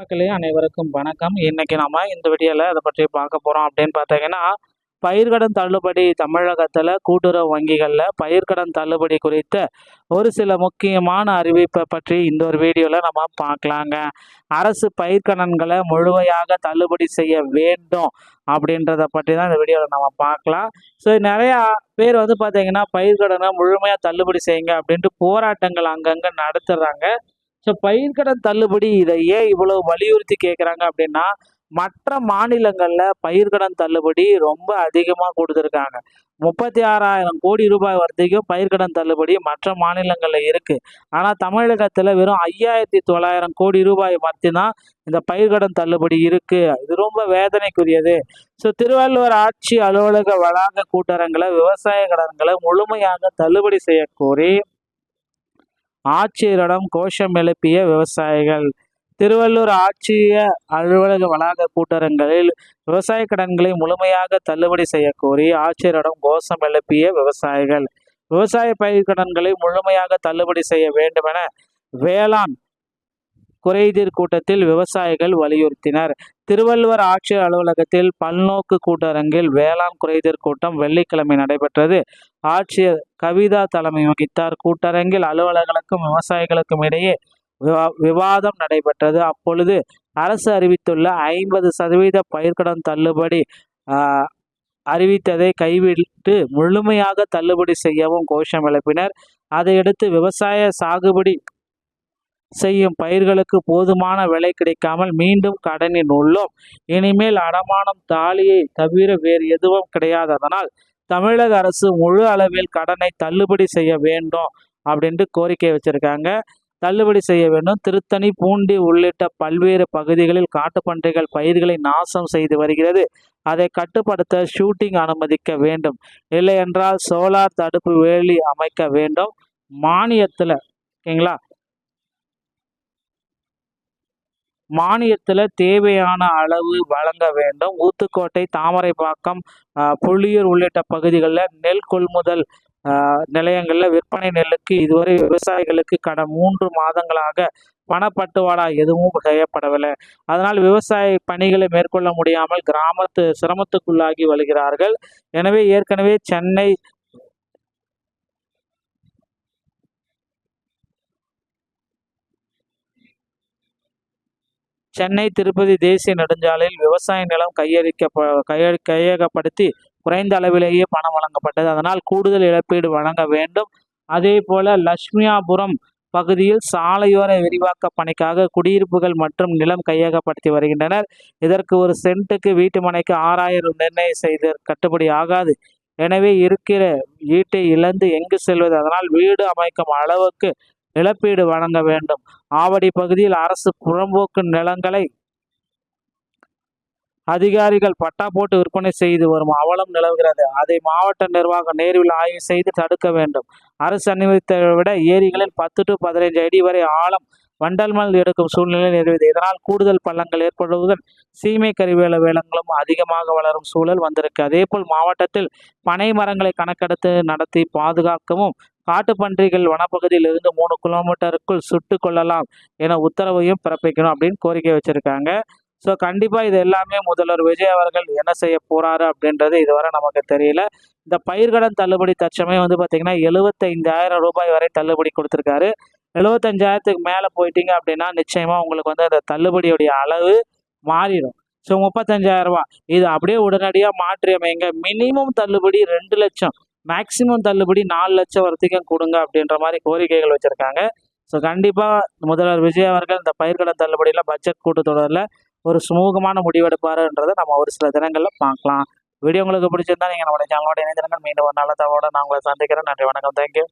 மக்களே அனைவருக்கும் வணக்கம். இன்னைக்கு நம்ம இந்த வீடியோவில் அதை பற்றி பார்க்க போகிறோம் அப்படின்னு பார்த்தீங்கன்னா, பயிர்க்கடன் தள்ளுபடி தமிழகத்தில் கூட்டுறவு வங்கிகளில் பயிர்க்கடன் தள்ளுபடி குறித்த ஒரு சில முக்கியமான அறிவிப்பை பற்றி இந்த ஒரு வீடியோவில் நம்ம பார்க்கலாங்க. அரசு பயிர்க்கடன்களை முழுமையாக தள்ளுபடி செய்ய வேண்டும் அப்படின்றத பற்றி தான் இந்த வீடியோவில் நம்ம பார்க்கலாம். ஸோ நிறையா பேர் பார்த்தீங்கன்னா பயிர்க்கடனை முழுமையாக தள்ளுபடி செய்யுங்க அப்படின்ட்டு போராட்டங்கள் அங்கங்கே நடத்துகிறாங்க. ஸோ பயிர்க்கடன் தள்ளுபடி இதை ஏன் இவ்வளவு வலியுறுத்தி கேட்குறாங்க அப்படின்னா, மற்ற மாநிலங்களில் பயிர்க்கடன் தள்ளுபடி ரொம்ப அதிகமாக கொடுத்துருக்காங்க. 36,000 கோடி ரூபாய் வரைக்கும் பயிர்க்கடன் தள்ளுபடி மற்ற மாநிலங்களில் இருக்குது. ஆனால் தமிழகத்தில் வெறும் 5,900 கோடி ரூபாய் மட்டும்தான் இந்த பயிர்க்கடன் தள்ளுபடி இருக்குது. இது ரொம்ப வேதனைக்குரியது. ஸோ திருவள்ளுவர் ஆட்சி அலுவலக வளாக கூட்டரங்களை விவசாய கடன்களை முழுமையாக தள்ளுபடி செய்யக்கோரி ஆட்சியரிடம் கோஷம் எழுப்பிய விவசாயிகள். திருவள்ளூர் ஆட்சிய அலுவலக வளாக கூட்டரங்களில் விவசாய கடன்களை முழுமையாக தள்ளுபடி செய்யக்கோரி ஆட்சியரிடம் கோஷம் எழுப்பிய விவசாயிகள். விவசாய பயிர்க்கடன்களை முழுமையாக தள்ளுபடி செய்ய வேண்டுமென வேளாண் குறைதீர் கூட்டத்தில் விவசாயிகள் வலியுறுத்தினர். திருவள்ளுவர் ஆட்சியர் அலுவலகத்தில் பல்நோக்கு கூட்டரங்கில் வேளாண் குறைதீர் கூட்டம் வெள்ளிக்கிழமை நடைபெற்றது. ஆட்சியர் கவிதா தலைமை வகித்தார். கூட்டரங்கில் அலுவலர்களுக்கும் விவசாயிகளுக்கும் இடையே விவாதம் நடைபெற்றது. அப்பொழுது அரசு அறிவித்துள்ள 50% பயிர்க்கடன் தள்ளுபடி அறிவித்ததை கைவிட்டு முழுமையாக தள்ளுபடி செய்யவும் கோஷம் எழுப்பினர். அதையடுத்து விவசாய சாகுபடி செய்யும் பயிர்களுக்கு போதுமான விலை கிடைக்காமல் மீண்டும் கடனில் உள்ளோம். இனிமேல் அடமானம் தாலியை தவிர வேறு எதுவும் கிடையாததனால் தமிழக அரசு முழு அளவில் கடனை தள்ளுபடி செய்ய வேண்டும் அப்படின்ட்டு கோரிக்கை வச்சிருக்காங்க. தள்ளுபடி செய்ய வேண்டும். திருத்தணி, பூண்டி உள்ளிட்ட பல்வேறு பகுதிகளில் காட்டுப்பன்றிகள் பயிர்களை நாசம் செய்து வருகிறது. அதை கட்டுப்படுத்த ஷூட்டிங் அனுமதிக்க வேண்டும். இல்லை என்றால் சோலார் தடுப்பு வேலி அமைக்க வேண்டும். மானியத்தில் ஓகேங்களா, மானியத்தில் தேவையான அளவு வழங்க வேண்டும். ஊத்துக்கோட்டை, தாமரைப்பாக்கம், புள்ளியூர் உள்ளிட்ட பகுதிகளில் நெல் கொள்முதல் நிலையங்களில் விற்பனை நெல்லுக்கு இதுவரை விவசாயிகளுக்கு கடந்த 3 மாதங்களாக பணப்பட்டுவாடா எதுவும் செய்யப்படவில்லை. அதனால் விவசாய பணிகளை மேற்கொள்ள முடியாமல் கிராமத்து சிரமத்துக்குள்ளாகி வருகிறார்கள். எனவே ஏற்கனவே சென்னை திருப்பதி தேசிய நெடுஞ்சாலையில் விவசாய நிலம் கையகப்படுத்தி குறைந்த அளவிலேயே பணம் வழங்கப்பட்டது. அதனால் கூடுதல் இழப்பீடு வழங்க வேண்டும். அதே போல லட்சுமியாபுரம் பகுதியில் சாலையோர விரிவாக்க பணிக்காக குடியிருப்புகள் மற்றும் நிலம் கையகப்படுத்தி வருகின்றனர். இதற்கு ஒரு சென்ட்டுக்கு வீட்டு மனைக்கு 6,000 நிர்ணயம் செய்து கட்டுப்படி ஆகாது. எனவே இருக்கிற வீட்டை இழந்து எங்கு செல்வது? அதனால் வீடு அமைக்கும் அளவுக்கு இழப்பீடு வழங்க வேண்டும். ஆவடி பகுதியில் அரசு புறம்போக்கு நிலங்களை அதிகாரிகள் பட்டா போட்டு விற்பனை செய்து வரும் அவலம் நிலவுகிறது. அதை மாவட்ட நிர்வாகம் நேரில் ஆய்வு செய்து தடுக்க வேண்டும். அரசு அனுமதித்ததை விட ஏரிகளில் 10 to 15 அடி வரை ஆழம் வண்டல்மல் எடுக்கும் சூழ்நிலை நிலவுகிறது. இதனால் கூடுதல் பள்ளங்கள் ஏற்படுவதுடன் சீமை கறிவேல வேலங்களும் அதிகமாக வளரும் சூழல் வந்திருக்கு. அதேபோல் மாவட்டத்தில் பனை மரங்களை கணக்கெடுத்து நடத்தி பாதுகாக்கவும் காட்டுப்பன்றிகள் வனப்பகுதியில் இருந்து 3 கிலோமீட்டருக்குள் சுட்டு கொள்ளலாம் என உத்தரவையும் பிறப்பிக்கணும் அப்படின்னு கோரிக்கை வச்சிருக்காங்க. ஸோ கண்டிப்பாக இது எல்லாமே முதல்வர் விஜய் அவர்கள் என்ன செய்ய போறாரு அப்படின்றது இதுவரை நமக்கு தெரியல. இந்த பயிர்க்கடன் தள்ளுபடி தற்சமயம் பார்த்தீங்கன்னா 75,000 ரூபாய் வரை தள்ளுபடி கொடுத்துருக்காரு. 75,000க்கு மேலே போயிட்டீங்க அப்படின்னா நிச்சயமாக உங்களுக்கு அந்த தள்ளுபடியுடைய அளவு மாறிடும். ஸோ 35,000 ரூபாய் இது அப்படியே உடனடியாக மாற்றி அமைங்க. மினிமம் தள்ளுபடி 2 லட்சம், மேக்சிமம் தள்ளுபடி 4 லட்சம் வரைக்கும் கொடுங்க அப்படின்ற மாதிரி கோரிக்கைகள் வச்சுருக்காங்க. ஸோ கண்டிப்பாக முதல்வர் விஜய் அவர்கள் இந்த பயிர்க்கடன் தள்ளுபடியில் பட்ஜெட் கூட்டத்தொடரில் ஒரு சுமூகமான முடிவெடுப்பாருன்றதை நம்ம ஒரு சில தினங்களில் பார்க்கலாம். வீடியோ உங்களுக்கு பிடிச்சிருந்தா நீங்கள் நம்மளுடைய சேனலோட இணைந்திருங்கள். மீண்டும் ஒரு நல்ல தகவலோட நான் உங்களை சந்திக்கிறேன். நன்றி, வணக்கம், தேங்க்யூ.